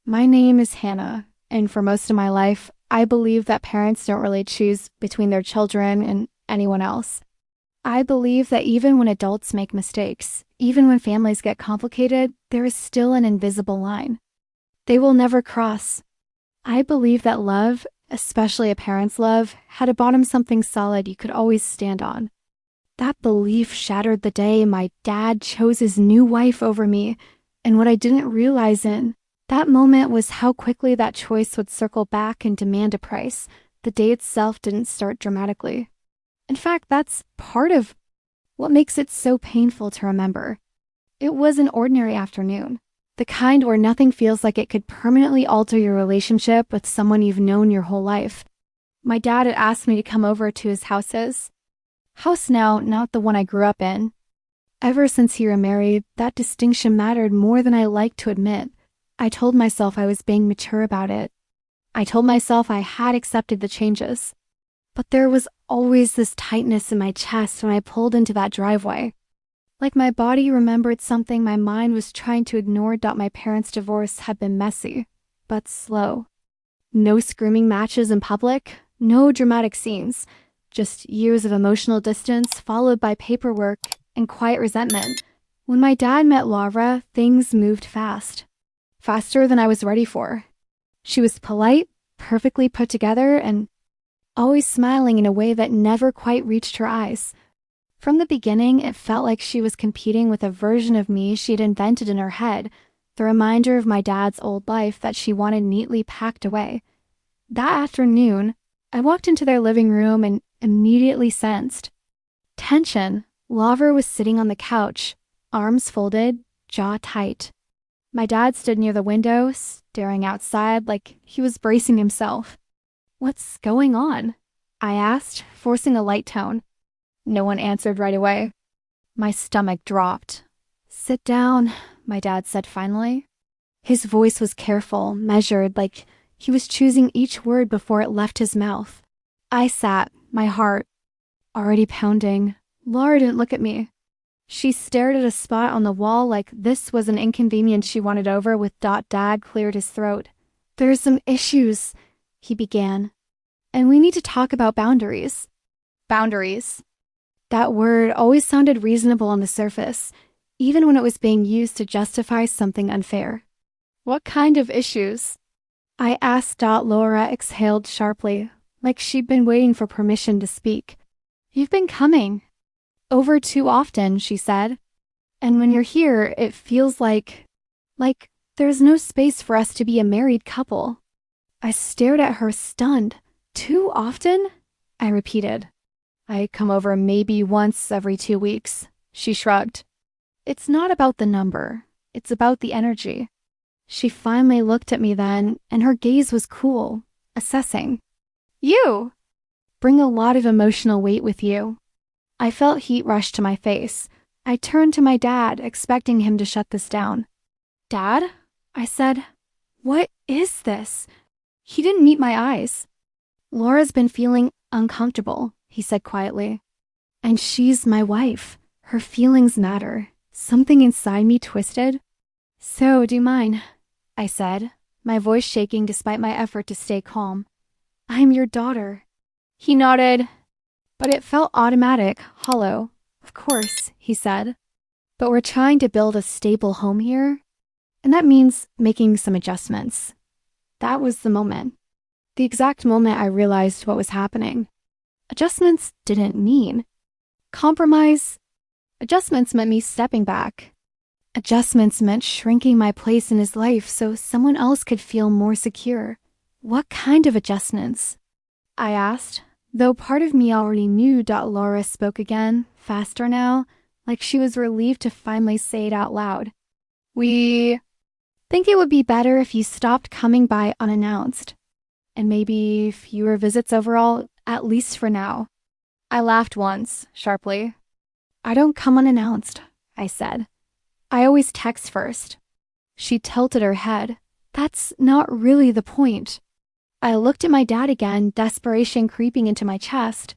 My name is Hannah, and for most of my life, I believe that parents don't really choose between their children and anyone else. I believe that even when adults make mistakes, even when families get complicated, there is still an invisible line. They will never cross. I believe that love, especially a parent's love, had to bottom something solid you could always stand on. That belief shattered the day my dad chose his new wife over me, and what I didn't realize in that moment was how quickly that choice would circle back and demand a price. The day itself didn't start dramatically. In fact, that's part of what makes it so painful to remember. It was an ordinary afternoon, the kind where nothing feels like it could permanently alter your relationship with someone you've known your whole life. My dad had asked me to come over to his house now, not the one I grew up in. Ever since he remarried, that distinction mattered more than I liked to admit. I told myself I was being mature about it. I told myself I had accepted the changes. But there was always this tightness in my chest when I pulled into that driveway. Like my body remembered something my mind was trying to ignore. My parents' divorce had been messy, but slow. No screaming matches in public, no dramatic scenes, just years of emotional distance followed by paperwork and quiet resentment. When my dad met Laura, things moved fast. Faster than I was ready for. She was polite, perfectly put together, and always smiling in a way that never quite reached her eyes. From the beginning, it felt like she was competing with a version of me she'd invented in her head, the reminder of my dad's old life that she wanted neatly packed away. That afternoon, I walked into their living room and immediately sensed tension. Laura was sitting on the couch, arms folded, jaw tight. My dad stood near the window, staring outside like he was bracing himself. "What's going on?" I asked, forcing a light tone. No one answered right away. My stomach dropped. "Sit down," my dad said finally. His voice was careful, measured, like he was choosing each word before it left his mouth. I sat, my heart already pounding. Laura didn't look at me. She stared at a spot on the wall like this was an inconvenience she wanted over. With Dad cleared his throat. "There's some issues," he began. "And we need to talk about boundaries." Boundaries. That word always sounded reasonable on the surface, even when it was being used to justify something unfair. "What kind of issues?" I asked. Laura exhaled sharply, like she'd been waiting for permission to speak. "You've been coming over too often," she said. "And when you're here, it feels like there's no space for us to be a married couple." I stared at her, stunned. "Too often?" I repeated. "I come over maybe once every 2 weeks." She shrugged. "It's not about the number. It's about the energy." She finally looked at me then, and her gaze was cool, assessing. "You bring a lot of emotional weight with you." I felt heat rush to my face. I turned to my dad, expecting him to shut this down. "Dad?" I said. "What is this?" He didn't meet my eyes. "Laura's been feeling uncomfortable," he said quietly. "And she's my wife. Her feelings matter." Something inside me twisted. "So do mine," I said, my voice shaking despite my effort to stay calm. "I'm your daughter." He nodded, but it felt automatic, hollow. "Of course," he said. "But we're trying to build a stable home here, and that means making some adjustments." That was the moment. The exact moment I realized what was happening. Adjustments didn't mean compromise. Adjustments meant me stepping back. Adjustments meant shrinking my place in his life so someone else could feel more secure. "What kind of adjustments?" I asked, though part of me already knew. Laura spoke again, faster now, like she was relieved to finally say it out loud. "We think it would be better if you stopped coming by unannounced. And maybe fewer visits overall, at least for now." I laughed once, sharply. "I don't come unannounced," I said. "I always text first." She tilted her head. "That's not really the point." I looked at my dad again, desperation creeping into my chest.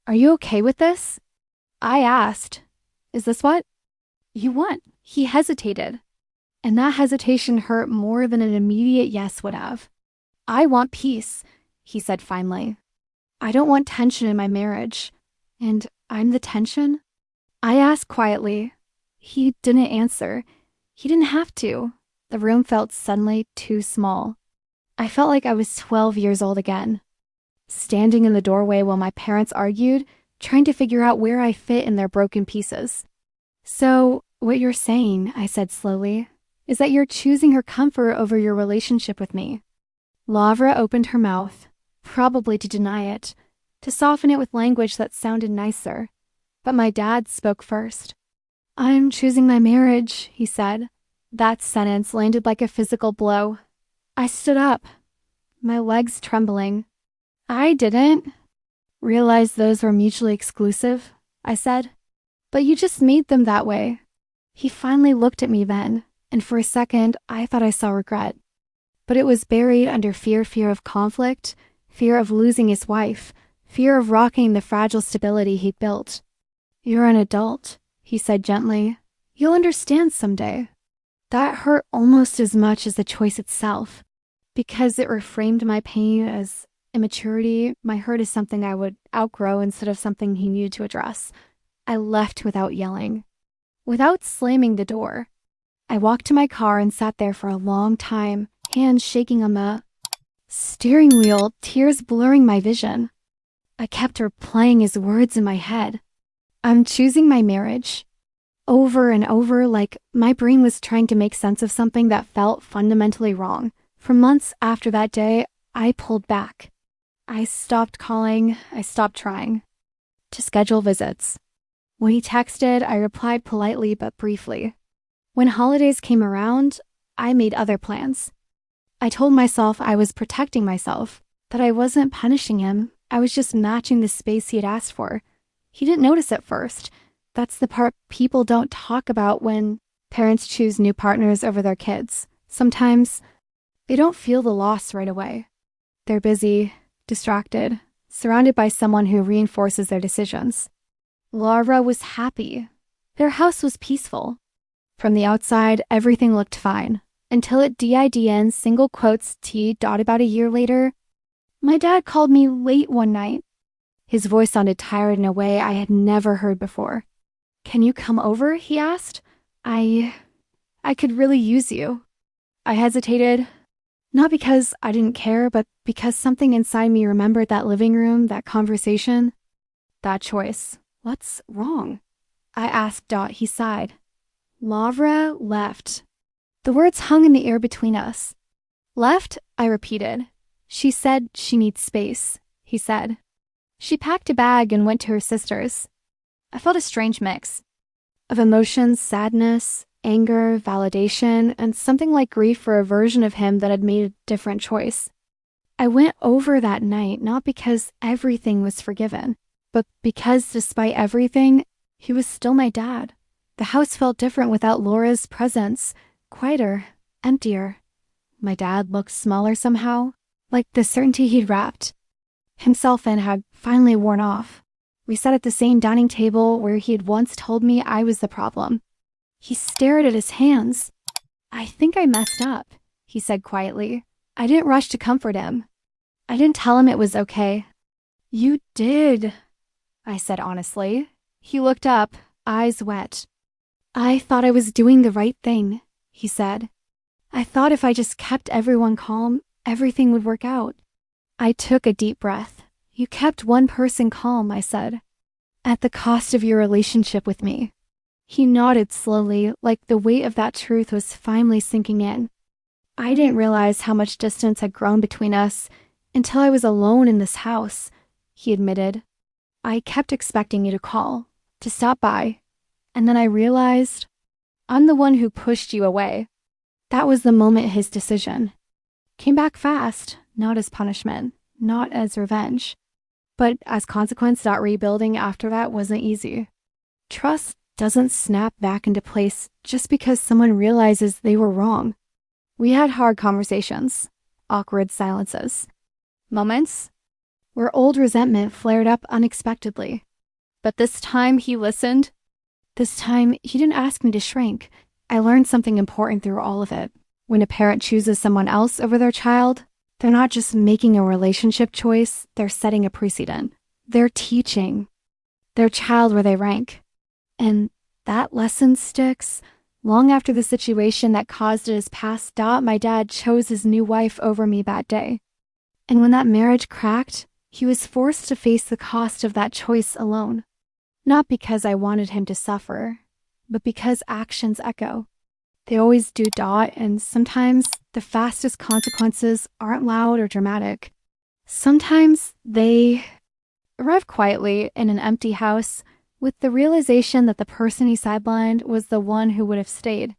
"Are you okay with this?" I asked. "Is this what you want?" He hesitated. And that hesitation hurt more than an immediate yes would have. I want peace, he said finally. I don't want tension in my marriage. And I'm the tension? I asked quietly. He didn't answer. He didn't have to. The room felt suddenly too small. I felt like I was 12 years old again, standing in the doorway while my parents argued, trying to figure out where I fit in their broken pieces. So, what you're saying, I said slowly, is that you're choosing her comfort over your relationship with me. Lavra opened her mouth, probably to deny it, to soften it with language that sounded nicer. But my dad spoke first. I'm choosing my marriage, he said. That sentence landed like a physical blow. I stood up, my legs trembling. I didn't realize those were mutually exclusive, I said. But you just made them that way. He finally looked at me then, and for a second I thought I saw regret. But it was buried under fear of conflict, fear of losing his wife, fear of rocking the fragile stability he'd built. You're an adult, he said gently. You'll understand someday. That hurt almost as much as the choice itself, because it reframed my pain as immaturity, my hurt as something I would outgrow instead of something he needed to address. I left without yelling, without slamming the door. I walked to my car and sat there for a long time, hands shaking on the steering wheel, tears blurring my vision. I kept replaying his words in my head. I'm choosing my marriage. Over and over, like my brain was trying to make sense of something that felt fundamentally wrong. For months after that day, I pulled back. I stopped calling, I stopped trying to schedule visits. When he texted, I replied politely but briefly. When holidays came around, I made other plans. I told myself I was protecting myself, that I wasn't punishing him. I was just matching the space he had asked for. He didn't notice at first. That's the part people don't talk about when parents choose new partners over their kids. Sometimes they don't feel the loss right away. They're busy, distracted, surrounded by someone who reinforces their decisions. Laura was happy. Their house was peaceful. From the outside, everything looked fine. Until at DIDN, single quotes T. About a year later, my dad called me late one night. His voice sounded tired in a way I had never heard before. Can you come over? He asked. I could really use you. I hesitated, not because I didn't care, but because something inside me remembered that living room, that conversation, that choice. What's wrong? I asked. He sighed. Lavra left. The words hung in the air between us. Left? I repeated. She said she needs space, he said. She packed a bag and went to her sister's. I felt a strange mix of emotions, sadness, anger, validation, and something like grief for a version of him that had made a different choice. I went over that night not because everything was forgiven, but because despite everything, he was still my dad. The house felt different without Laura's presence, quieter, emptier. My dad looked smaller somehow, like the certainty he'd wrapped himself in had finally worn off. We sat at the same dining table where he had once told me I was the problem. He stared at his hands. I think I messed up, he said quietly. I didn't rush to comfort him. I didn't tell him it was okay. You did, I said honestly. He looked up, eyes wet. I thought I was doing the right thing, he said. I thought if I just kept everyone calm, everything would work out. I took a deep breath. You kept one person calm, I said, at the cost of your relationship with me. He nodded slowly, like the weight of that truth was finally sinking in. I didn't realize how much distance had grown between us until I was alone in this house, he admitted. I kept expecting you to call, to stop by, and then I realized I'm the one who pushed you away. That was the moment his decision came back fast, not as punishment, not as revenge, but as consequence. That rebuilding after that wasn't easy. Trust doesn't snap back into place just because someone realizes they were wrong. We had hard conversations, awkward silences, moments where old resentment flared up unexpectedly. But this time he listened. This time he didn't ask me to shrink. I learned something important through all of it. When a parent chooses someone else over their child, they're not just making a relationship choice, they're setting a precedent. They're teaching their child where they rank. And that lesson sticks. Long after the situation that caused it is passed, my dad chose his new wife over me that day. And when that marriage cracked, he was forced to face the cost of that choice alone. Not because I wanted him to suffer, but because actions echo. They always do, and sometimes the fastest consequences aren't loud or dramatic. Sometimes they arrive quietly in an empty house with the realization that the person he sidelined was the one who would have stayed.